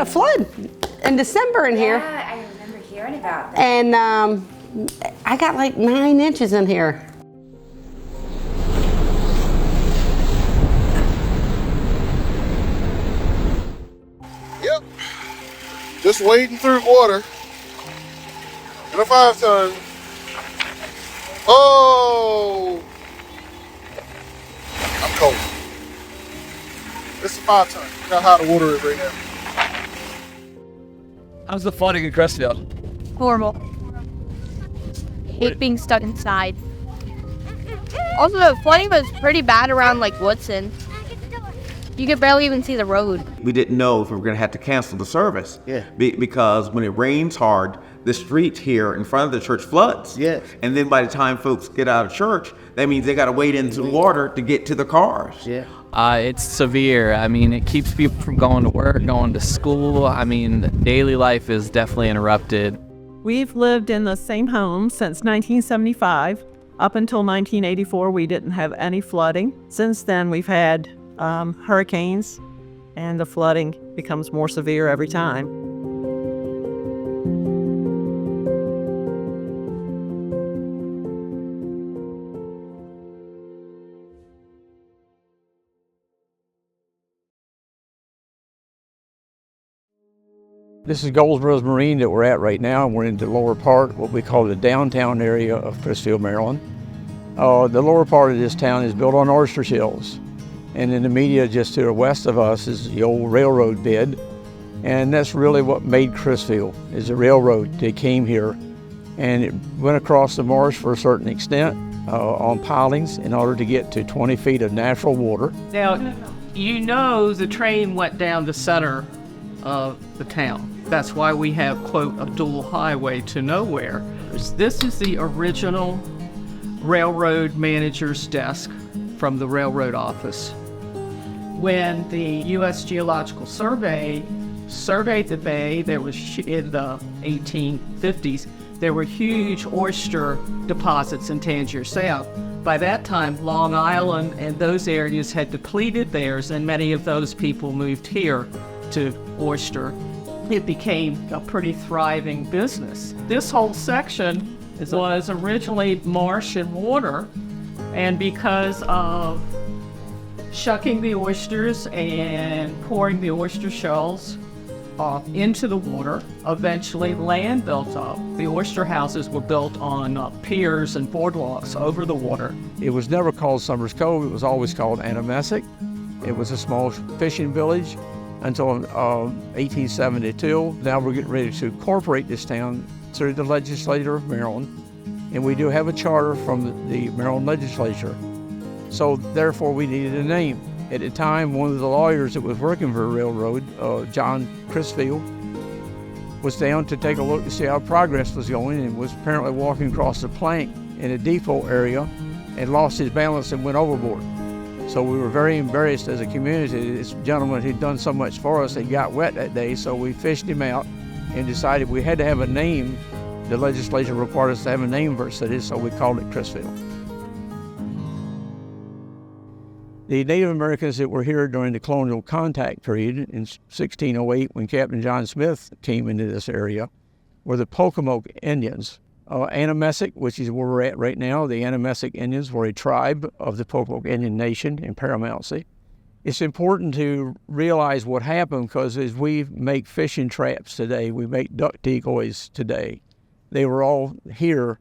a flood in December in here. Yeah, I remember hearing about that. And I got like 9 inches in here. Yep. Just wading through water in a 5-ton. Oh! I'm cold. This is a 5-ton. Look how high the water is right now. How's the flooding in Crisfield? Horrible. Hate being stuck inside. Also, the flooding was pretty bad around like Woodson. You could barely even see the road. We didn't know if we were going to have to cancel the service. Yeah. Because when it rains hard, the street here in front of the church floods. Yes. And then by the time folks get out of church, that means they got to wade into the water to get to the cars. Yeah. It's severe. I mean, it keeps people from going to work, going to school. I mean, daily life is definitely interrupted. We've lived in the same home since 1975. Up until 1984, we didn't have any flooding. Since then, we've had hurricanes, and the flooding becomes more severe every time. This is Goldsboro's Marine that we're at right now, and we're in the lower part, what we call the downtown area of Crisfield, Maryland. The lower part of this town is built on oyster shells, and in the media just to the west of us is the old railroad bed, and that's really what made Crisfield, is the railroad. They came here, and it went across the marsh for a certain extent on pilings in order to get to 20 feet of natural water. Now, you know the train went down the center of the town. That's why we have, quote, a dual highway to nowhere. This is the original railroad manager's desk from the railroad office. When the U.S. Geological Survey surveyed the bay, there was, in the 1850s, there were huge oyster deposits in Tangier Sound. By that time, Long Island and those areas had depleted theirs, and many of those people moved here to oyster. It became a pretty thriving business. This whole section was originally marsh and water, and because of shucking the oysters and pouring the oyster shells into the water, eventually land built up. The oyster houses were built on piers and boardwalks over the water. It was never called Summers Cove, it was always called Anamessic. It was a small fishing village until 1872. Now we're getting ready to incorporate this town through the legislature of Maryland, and we do have a charter from the Maryland legislature. So therefore we needed a name. At the time, one of the lawyers that was working for the railroad, John Crisfield, was down to take a look to see how progress was going, and was apparently walking across the plank in a depot area and lost his balance and went overboard. So we were very embarrassed as a community. This gentleman who'd done so much for us, he got wet that day, so we fished him out and decided we had to have a name. The legislature required us to have a name for a city, so we called it Crisfield. The Native Americans that were here during the colonial contact period in 1608, when Captain John Smith came into this area, were the Pocomoke Indians. Anamessic, which is where we're at right now, the Anamessic Indians were a tribe of the Pocomoke Indian Nation in paramountcy. It's important to realize what happened, because as we make fishing traps today, we make duck decoys today. They were all here.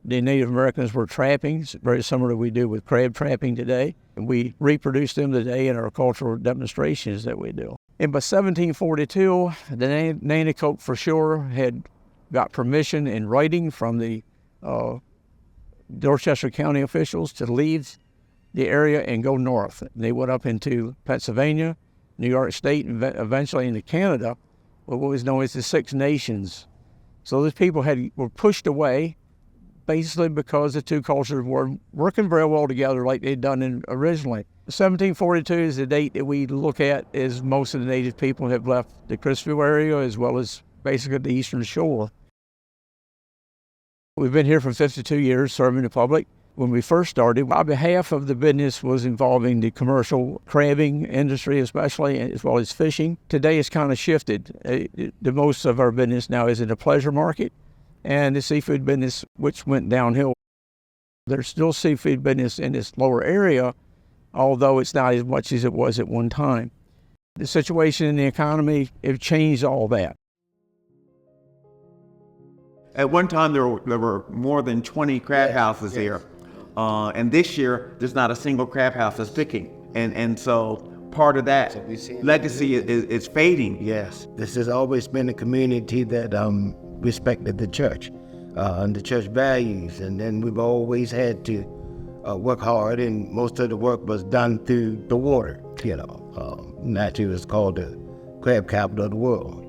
The Native Americans were trapping, very similar to what we do with crab trapping today. And we reproduce them today in our cultural demonstrations that we do. And by 1742, the Nanticoke for sure had got permission in writing from the Dorchester County officials to leave the area and go north. They went up into Pennsylvania, New York State, and eventually into Canada, with what was known as the Six Nations. So these people were pushed away, basically because the two cultures were working very well together like they'd done originally. 1742 is the date that we look at as most of the native people have left the Crisfield area, as well as basically the eastern shore. We've been here for 52 years serving the public. When we first started, about half of the business was involving the commercial crabbing industry, especially, as well as fishing. Today it's kind of shifted. The most of our business now is in the pleasure market and the seafood business, which went downhill. There's still seafood business in this lower area, although it's not as much as it was at one time. The situation in the economy, it changed all that. At one time, there were more than 20 crab houses here. And this year, there's not a single crab house that's picking. And so part of that legacy is fading. Yes, this has always been a community that respected the church and the church values. And then we've always had to work hard, and most of the work was done through the water. Naturally, it's called the crab capital of the world.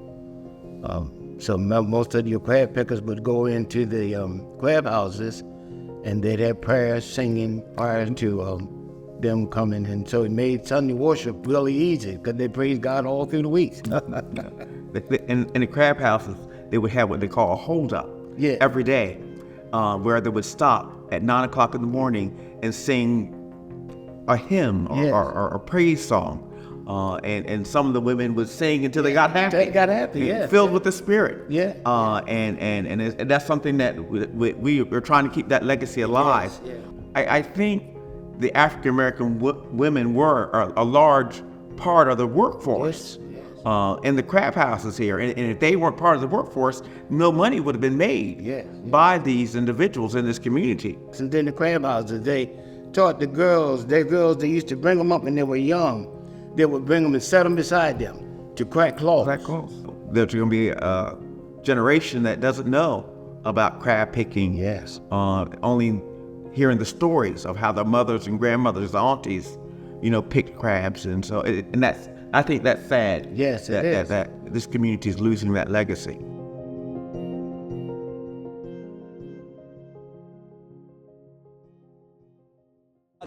So most of your crab pickers would go into the crab houses, and they'd have prayers singing prior to them coming. And so it made Sunday worship really easy because they praised God all through the week. In the crab houses, they would have what they call a hold-up every day, where they would stop at 9 o'clock in the morning and sing a hymn or a praise song. And some of the women would sing until they got happy. They got happy, yeah. Filled with the Spirit. Yeah. And that's something that we're trying to keep that legacy alive. Yes, I think the African American women were a large part of the workforce in the crab houses here. And if they weren't part of the workforce, no money would have been made by these individuals in this community. And then the crab houses, they taught the girls, they used to bring them up when they were young. They would bring them and set them beside them to crack cloth. There's going to be a generation that doesn't know about crab picking. Yes. Only hearing the stories of how the mothers and grandmothers, the aunties, picked crabs. And so, I think that's sad. Yes, it is. That this community is losing that legacy.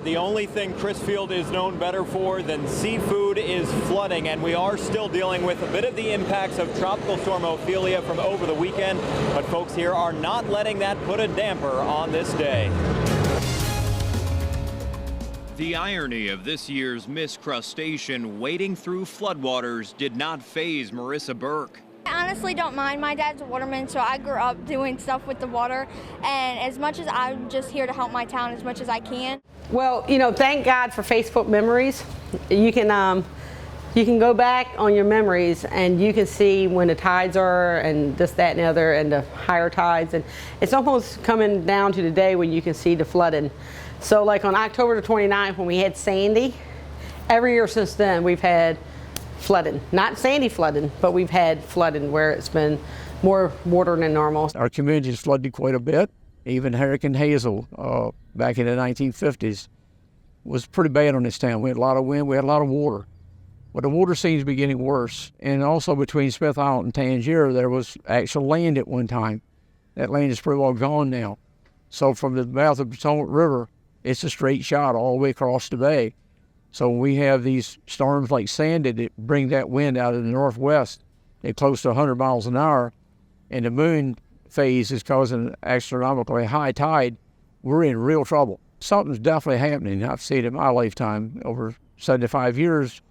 The only thing Crisfield is known better for than seafood is flooding, and we are still dealing with a bit of the impacts of Tropical Storm Ophelia from over the weekend, but folks here are not letting that put a damper on this day. The irony of this year's Miss Crustacean wading through floodwaters did not faze Marissa Burke. I honestly don't mind. My dad's a waterman, so I grew up doing stuff with the water, and as much as I'm just here to help my town as much as I can. Well, thank God for Facebook memories. You can go back on your memories and you can see when the tides are and this, that, and the other, and the higher tides. And it's almost coming down to the day when you can see the flooding. So like on October the 29th when we had Sandy, every year since then we've had flooding. Not Sandy flooding, but we've had flooding where it's been more water than normal. Our community has flooded quite a bit. Even Hurricane Hazel back in the 1950s was pretty bad on this town. We had a lot of wind, we had a lot of water. But the water seems to be getting worse. And also between Smith Island and Tangier, there was actual land at one time. That land is pretty well gone now. So from the mouth of the Potomac River, it's a straight shot all the way across the bay. So when we have these storms like Sandy that bring that wind out of the northwest at close to 100 miles an hour, and the moon phase is causing an astronomically high tide, we're in real trouble. Something's definitely happening. I've seen it in my lifetime. Over 75 years,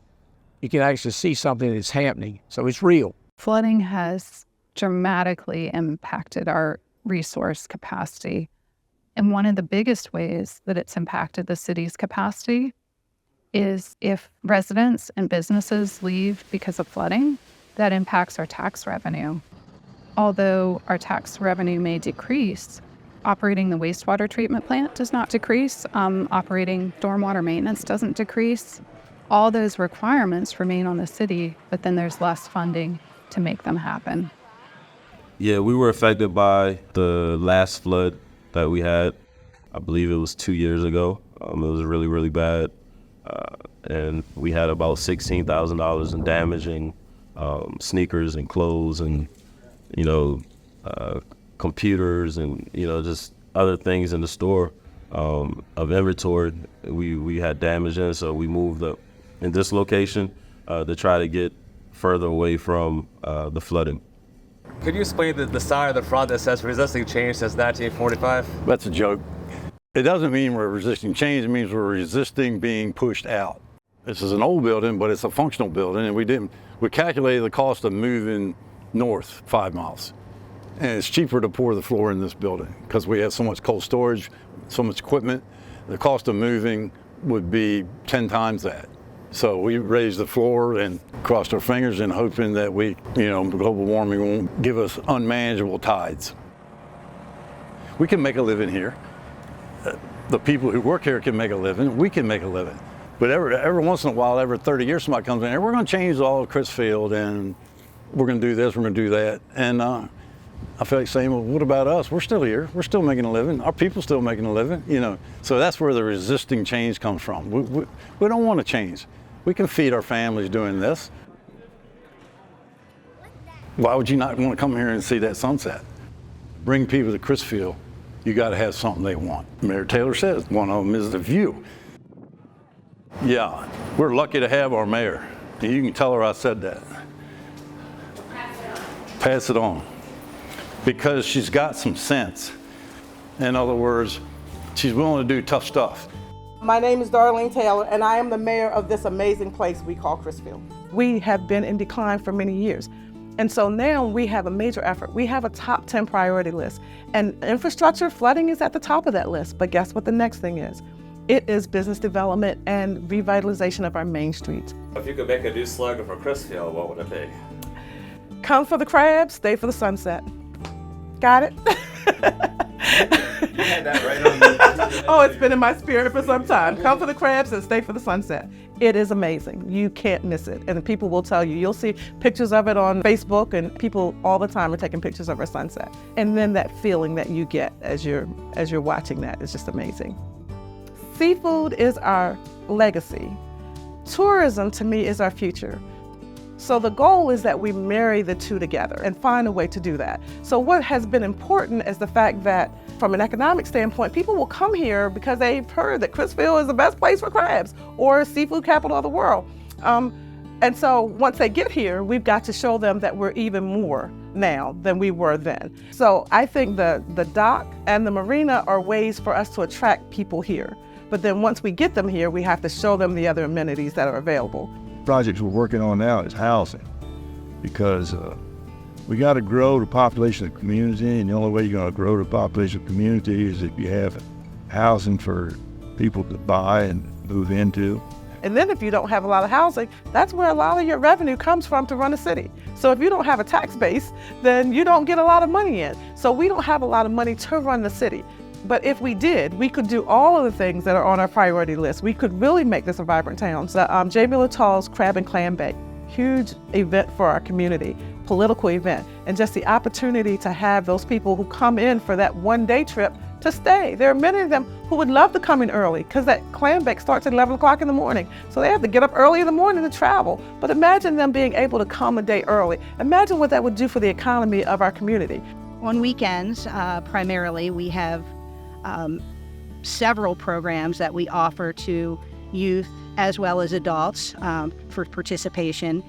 you can actually see something that's happening. So it's real. Flooding has dramatically impacted our resource capacity. And one of the biggest ways that it's impacted the city's capacity is if residents and businesses leave because of flooding, that impacts our tax revenue. Although our tax revenue may decrease, operating the wastewater treatment plant does not decrease. Operating stormwater maintenance doesn't decrease. All those requirements remain on the city, but then there's less funding to make them happen. Yeah, we were affected by the last flood that we had. I believe it was 2 years ago. It was really, really bad. And we had about $16,000 in damaging sneakers and clothes and computers and, just other things in the store of inventory we had damage in. So we moved up in this location to try to get further away from the flooding. Could you explain the sign on the front that says resisting change since 1945? That's a joke. It doesn't mean we're resisting change, it means we're resisting being pushed out. This is an old building, but it's a functional building, and we calculated the cost of moving north 5 miles. And it's cheaper to pour the floor in this building because we have so much cold storage, so much equipment. The cost of moving would be 10 times that. So we raised the floor and crossed our fingers and hoping that global warming won't give us unmanageable tides. We can make a living here. The people who work here can make a living. We can make a living. But every once in a while, every 30 years, somebody comes in here, we're going to change all of Crisfield, and we're going to do this, we're going to do that. And I feel like saying, well, what about us? We're still here. We're still making a living. Our people still making a living, So that's where the resisting change comes from. We don't want to change. We can feed our families doing this. Why would you not want to come here and see that sunset? Bring people to Crisfield, you got to have something they want. Mayor Taylor says one of them is the view. Yeah, we're lucky to have our mayor. And you can tell her I said that. Pass it on. Because she's got some sense. In other words, she's willing to do tough stuff. My name is Darlene Taylor, and I am the mayor of this amazing place we call Crisfield. We have been in decline for many years. And so now we have a major effort. We have a top 10 priority list. And infrastructure, flooding is at the top of that list. But guess what the next thing is? It is business development and revitalization of our main streets. If you could make a new slogan for Crisfield, what would it be? Come for the crabs, stay for the sunset. Got it? You had that right on the Oh, it's been in my spirit for some time. Come for the crabs and stay for the sunset. It is amazing. You can't miss it. And people will tell you. You'll see pictures of it on Facebook, and people all the time are taking pictures of our sunset. And then that feeling that you get as you're watching that is just amazing. Seafood is our legacy. Tourism, to me, is our future. So the goal is that we marry the two together and find a way to do that. So what has been important is the fact that from an economic standpoint, people will come here because they've heard that Crisfield is the best place for crabs or seafood capital of the world. And so once they get here, we've got to show them that we're even more now than we were then. So I think the dock and the marina are ways for us to attract people here. But then once we get them here, we have to show them the other amenities that are available. Projects we're working on now is housing, because we got to grow the population of the community, and the only way you're going to grow the population of the community is if you have housing for people to buy and move into. And then if you don't have a lot of housing, that's where a lot of your revenue comes from to run a city. So if you don't have a tax base, then you don't get a lot of money in. So we don't have a lot of money to run the city. But if we did, we could do all of the things that are on our priority list. We could really make this a vibrant town. So J. Miller Tall's Crab and Clam Bake, huge event for our community, political event, and just the opportunity to have those people who come in for that one-day trip to stay. There are many of them who would love to come in early because that clam bake starts at 11 o'clock in the morning. So they have to get up early in the morning to travel. But imagine them being able to come a day early. Imagine what that would do for the economy of our community. On weekends, primarily, we have several programs that we offer to youth as well as adults for participation.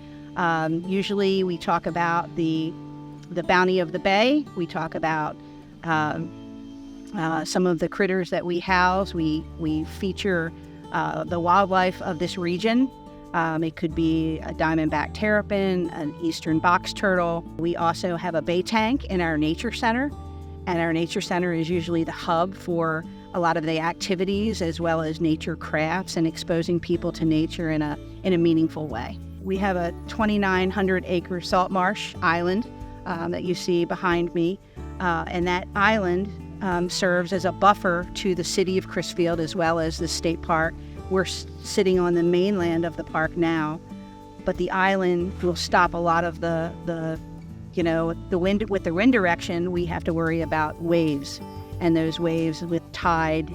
Usually we talk about the bounty of the bay. We talk about some of the critters that we house. We feature the wildlife of this region. It could be a diamondback terrapin, an eastern box turtle. We also have a bay tank in our nature center. And our nature center is usually the hub for a lot of the activities as well as nature crafts and exposing people to nature in a meaningful way. We have a 2,900-acre salt marsh island that you see behind me, and that island serves as a buffer to the city of Crisfield as well as the state park. We're sitting on the mainland of the park now, but the island will stop a lot of the wind. With the wind direction, we have to worry about waves, and those waves with tide,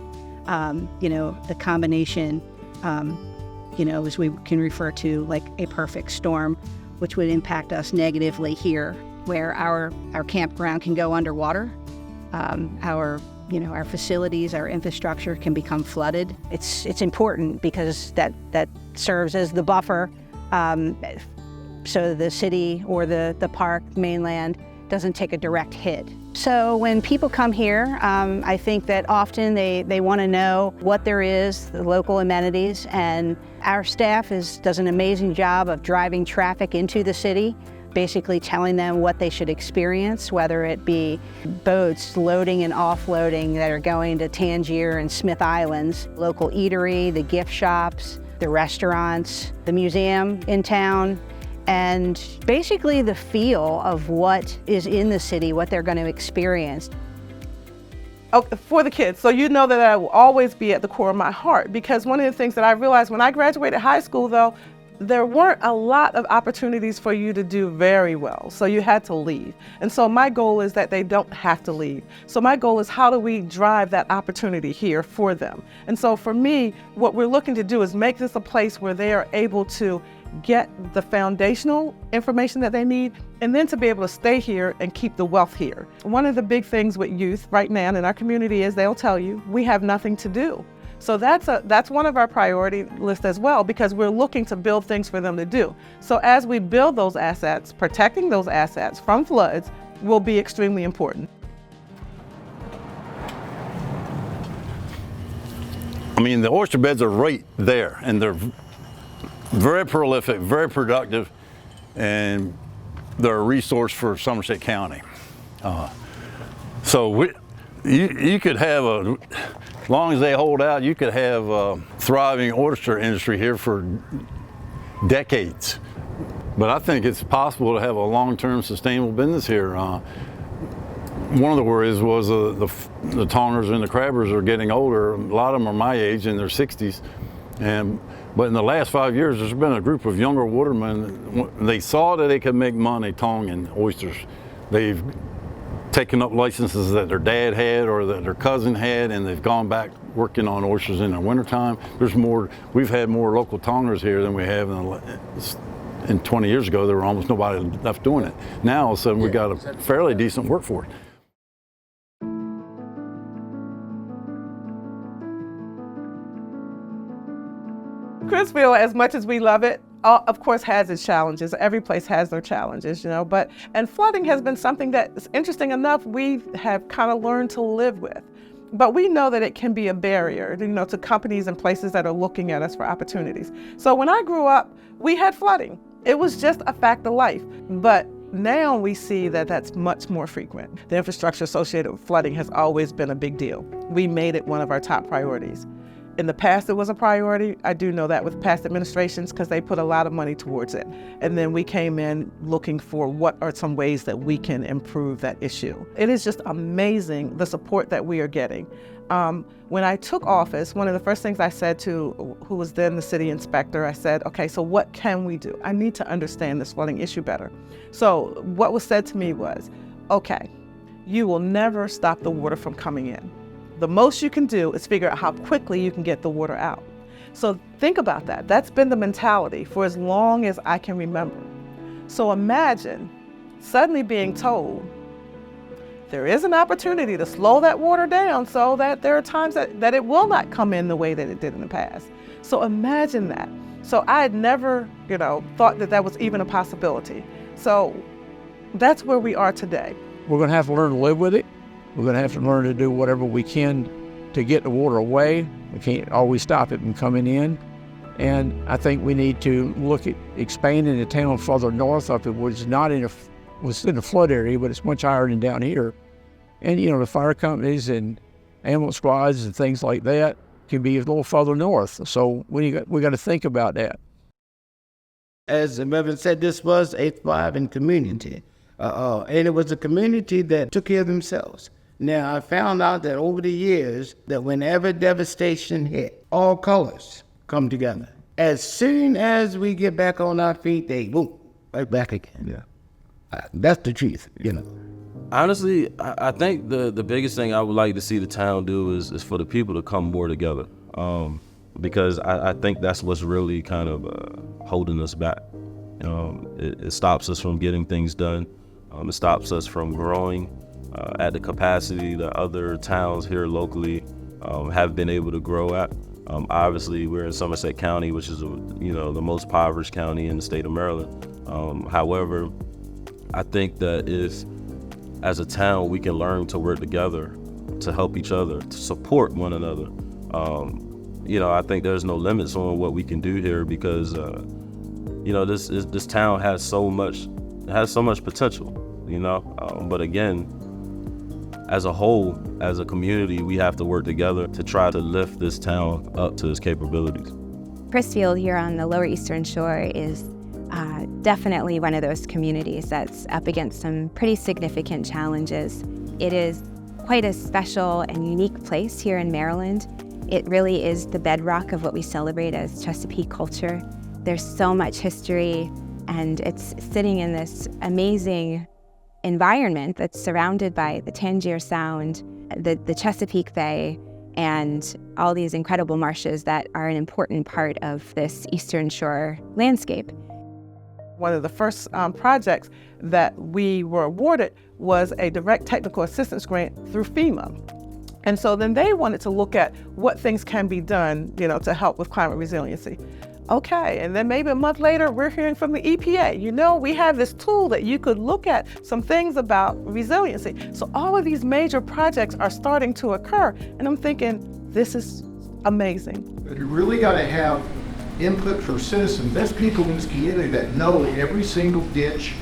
the combination, as we can refer to like a perfect storm, which would impact us negatively here, where our campground can go underwater, our facilities, our infrastructure can become flooded. It's important because that serves as the buffer. So the city or the park mainland doesn't take a direct hit. So when people come here, I think that often they want to know what there is, the local amenities, and our staff does an amazing job of driving traffic into the city, basically telling them what they should experience, whether it be boats loading and offloading that are going to Tangier and Smith Islands, local eatery, the gift shops, the restaurants, the museum in town, and basically the feel of what is in the city, what they're going to experience. Oh, for the kids, so you know that I will always be at the core of my heart, because one of the things that I realized when I graduated high school, though, there weren't a lot of opportunities for you to do very well, so you had to leave. And so my goal is that they don't have to leave. So my goal is, how do we drive that opportunity here for them? And so for me, what we're looking to do is make this a place where they are able to get the foundational information that they need, and then to be able to stay here and keep the wealth here. One of the big things with youth right now in our community is they'll tell you, we have nothing to do. So that's one of our priority list as well, because we're looking to build things for them to do. So as we build those assets, protecting those assets from floods will be extremely important. I mean, the oyster beds are right there, and they're very prolific, very productive, and they're a resource for Somerset County. So you could have as long as they hold out, you could have a thriving oyster industry here for decades. But I think it's possible to have a long-term sustainable business here. One of the worries was the tongers and the crabbers are getting older. A lot of them are my age, in their 60s. But in the last 5 years, there's been a group of younger watermen. They saw that they could make money tonging oysters. They've taken up licenses that their dad had or that their cousin had, and they've gone back working on oysters in the wintertime. We've had more local tongers here than we have in 20 years ago. There were almost nobody left doing it. Now, all of a sudden, we've got a fairly decent workforce. Crisfield, as much as we love it, of course has its challenges. Every place has their challenges, and flooding has been something that is interesting enough we have kind of learned to live with. But we know that it can be a barrier, to companies and places that are looking at us for opportunities. So when I grew up, we had flooding. It was just a fact of life. But now we see that that's much more frequent. The infrastructure associated with flooding has always been a big deal. We made it one of our top priorities. In the past, it was a priority. I do know that with past administrations, because they put a lot of money towards it. And then we came in looking for what are some ways that we can improve that issue. It is just amazing the support that we are getting. When I took office, one of the first things I said to who was then the city inspector, I said, okay, so what can we do? I need to understand this flooding issue better. So what was said to me was, okay, you will never stop the water from coming in. The most you can do is figure out how quickly you can get the water out. So think about that. That's been the mentality for as long as I can remember. So imagine suddenly being told there is an opportunity to slow that water down so that there are times that it will not come in the way that it did in the past. So imagine that. So I had never, thought that that was even a possibility. So that's where we are today. We're going to have to learn to live with it. We're going to have to learn to do whatever we can to get the water away. We can't always stop it from coming in. And I think we need to look at expanding the town further north up. It was in a flood area, but it's much higher than down here. And, the fire companies and ambulance squads and things like that can be a little further north. So we got to think about that. As the Reverend said, this was a thriving community. And it was a community that took care of themselves. Now, I found out that over the years, that whenever devastation hit, all colors come together. As soon as we get back on our feet, they boom, right back again. Yeah, that's the truth, Honestly, I think the biggest thing I would like to see the town do is for the people to come more together, because I think that's what's really kind of holding us back. It stops us from getting things done. It stops us from growing at the capacity that other towns here locally have been able to grow at. Obviously, we're in Somerset County, which is the most impoverished county in the state of Maryland. However, I think that if as a town, we can learn to work together, to help each other, to support one another. You know, I think there's no limits on what we can do here because, you know, this town has so much potential, you know. But again, as a whole, as a community, we have to work together to try to lift this town up to its capabilities. Crisfield here on the Lower Eastern Shore is definitely one of those communities that's up against some pretty significant challenges. It is quite a special and unique place here in Maryland. It really is the bedrock of what we celebrate as Chesapeake culture. There's so much history, and it's sitting in this amazing environment that's surrounded by the Tangier Sound, the Chesapeake Bay, and all these incredible marshes that are an important part of this Eastern Shore landscape. One of the first projects that we were awarded was a direct technical assistance grant through FEMA. And so then they wanted to look at what things can be done, you know, to help with climate resiliency. Okay, and then maybe a month later, we're hearing from the EPA. You know, we have this tool that you could look at some things about resiliency. So all of these major projects are starting to occur, and I'm thinking, this is amazing. But you really got to have input from citizens. There's people in this community that know every single ditch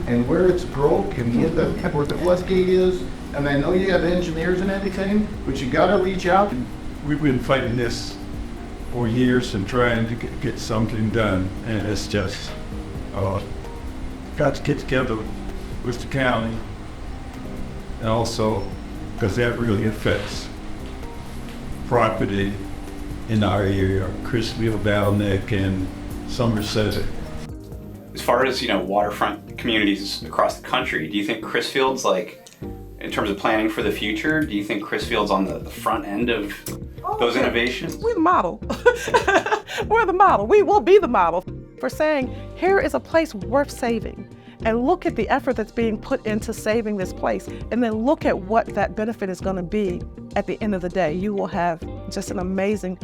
and where it's broke and where the flood gate is. And I know you have engineers and everything, but you got to reach out. We've been fighting this for years and trying to get something done, and it's just got to get together with the county, and also because that really affects property in our area, Crisfield, Valneck, and Somerset. As far as, you know, waterfront communities across the country, do you think Crisfield's, like, in terms of planning for the future, do you think Crisfield's on the front end of those innovations? We're the model. We're the model. We will be the model for saying, here is a place worth saving. And look at the effort that's being put into saving this place. And then look at what that benefit is going to be at the end of the day. You will have just an amazing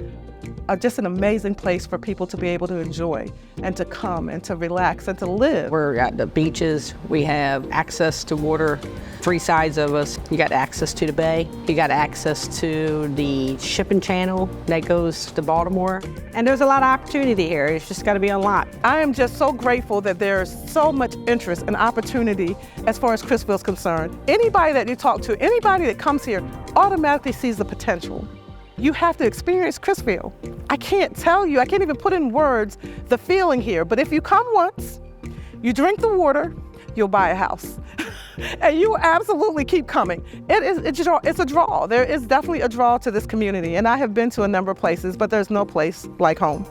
place for people to be able to enjoy and to come and to relax and to live. We're at the beaches. We have access to water, 3 sides of us. You got access to the bay. You got access to the shipping channel that goes to Baltimore. And there's a lot of opportunity here. It's just got to be unlocked. I am just so grateful that there's so much interest and opportunity as far as Crisfield's concerned. Anybody that you talk to, anybody that comes here automatically sees the potential. You have to experience Crisfield. I can't tell you, I can't even put in words the feeling here, but if you come once, you drink the water, you'll buy a house. And you absolutely keep coming. It's a draw. There is definitely a draw to this community, and I have been to a number of places, but there's no place like home.